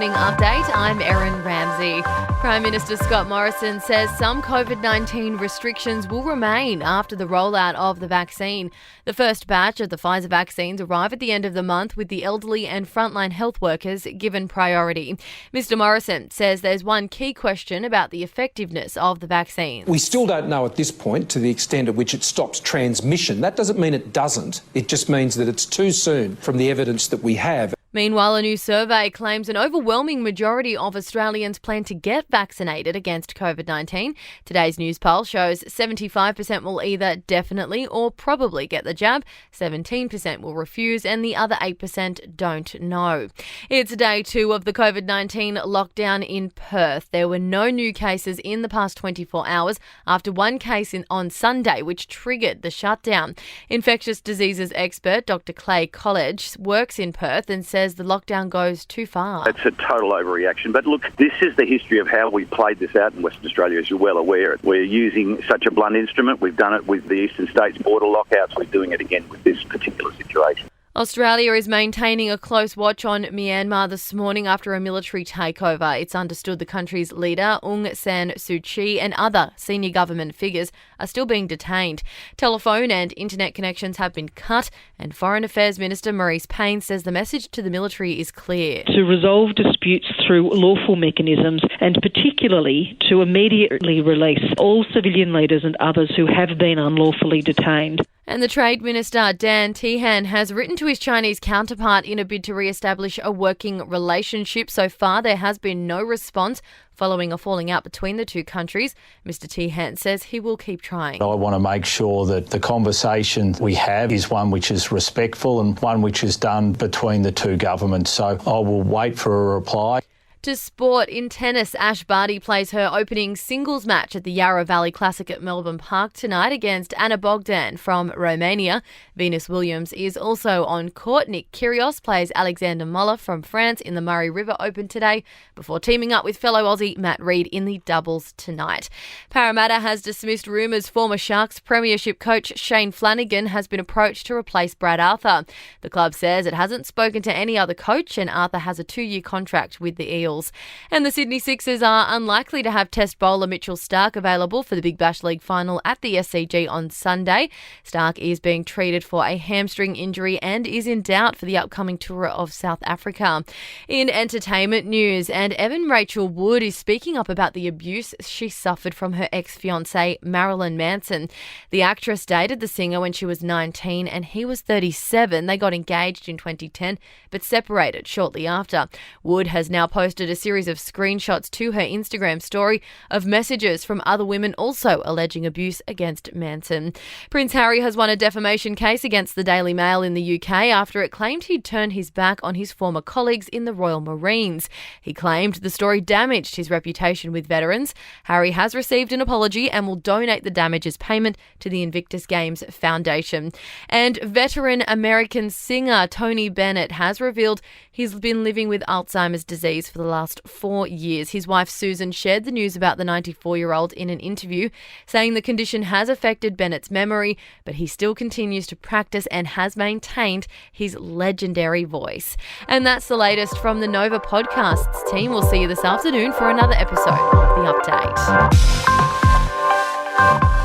Morning Update. I'm Erin Ramsey. Prime Minister Scott Morrison says some COVID-19 restrictions will remain after the rollout of the vaccine. The first batch of the Pfizer vaccines arrive at the end of the month, with the elderly and frontline health workers given priority. Mr Morrison says there's one key question about the effectiveness of the vaccine. We still don't know at this point to the extent at which it stops transmission. That doesn't mean it doesn't. It just means that it's too soon from the evidence that we have. Meanwhile, a new survey claims an overwhelming majority of Australians plan to get vaccinated against COVID-19. Today's news poll shows 75% will either definitely or probably get the jab, 17% will refuse, and the other 8% don't know. It's day 2 of the COVID-19 lockdown in Perth. There were no new cases in the past 24 hours after one case on Sunday, which triggered the shutdown. Infectious diseases expert Dr. Clay College works in Perth and says the lockdown goes too far. It's a total overreaction. But look, this is the history of how we played this out in Western Australia, as you're well aware. We're using such a blunt instrument. We've done it with the eastern states border lockouts. We're doing it again with this particular situation. Australia is maintaining a close watch on Myanmar this morning after a military takeover. It's understood the country's leader, Aung San Suu Kyi, and other senior government figures are still being detained. Telephone and internet connections have been cut, and Foreign Affairs Minister Maurice Payne says the message to the military is clear. To resolve disputes through lawful mechanisms, and particularly to immediately release all civilian leaders and others who have been unlawfully detained. And the Trade Minister, Dan Tehan, has written to his Chinese counterpart in a bid to re-establish a working relationship. So far, there has been no response following a falling out between the two countries. Mr Tehan says he will keep trying. I want to make sure that the conversation we have is one which is respectful and one which is done between the two governments. So I will wait for a reply. To sport, in tennis, Ash Barty plays her opening singles match at the Yarra Valley Classic at Melbourne Park tonight against Anna Bogdan from Romania. Venus Williams is also on court. Nick Kyrgios plays Alexander Muller from France in the Murray River Open today before teaming up with fellow Aussie Matt Reid in the doubles tonight. Parramatta has dismissed rumours former Sharks premiership coach Shane Flanagan has been approached to replace Brad Arthur. The club says it hasn't spoken to any other coach, and Arthur has a 2-year contract with the Eels. And the Sydney Sixers are unlikely to have Test bowler Mitchell Starc available for the Big Bash League final at the SCG on Sunday. Starc is being treated for a hamstring injury and is in doubt for the upcoming tour of South Africa. In entertainment news, and Evan Rachel Wood is speaking up about the abuse she suffered from her ex-fiancé Marilyn Manson. The actress dated the singer when she was 19 and he was 37. They got engaged in 2010 but separated shortly after. Wood has now posted a series of screenshots to her Instagram story of messages from other women also alleging abuse against Manson. Prince Harry has won a defamation case against the Daily Mail in the UK after it claimed he'd turned his back on his former colleagues in the Royal Marines. He claimed the story damaged his reputation with veterans. Harry has received an apology and will donate the damages payment to the Invictus Games Foundation. And veteran American singer Tony Bennett has revealed he's been living with Alzheimer's disease for the last 4 years. His wife Susan shared the news about the 94-year-old in an interview, saying the condition has affected Bennett's memory, but he still continues to practice and has maintained his legendary voice. And that's the latest from the Nova Podcasts team. We'll see you this afternoon for another episode of The Update.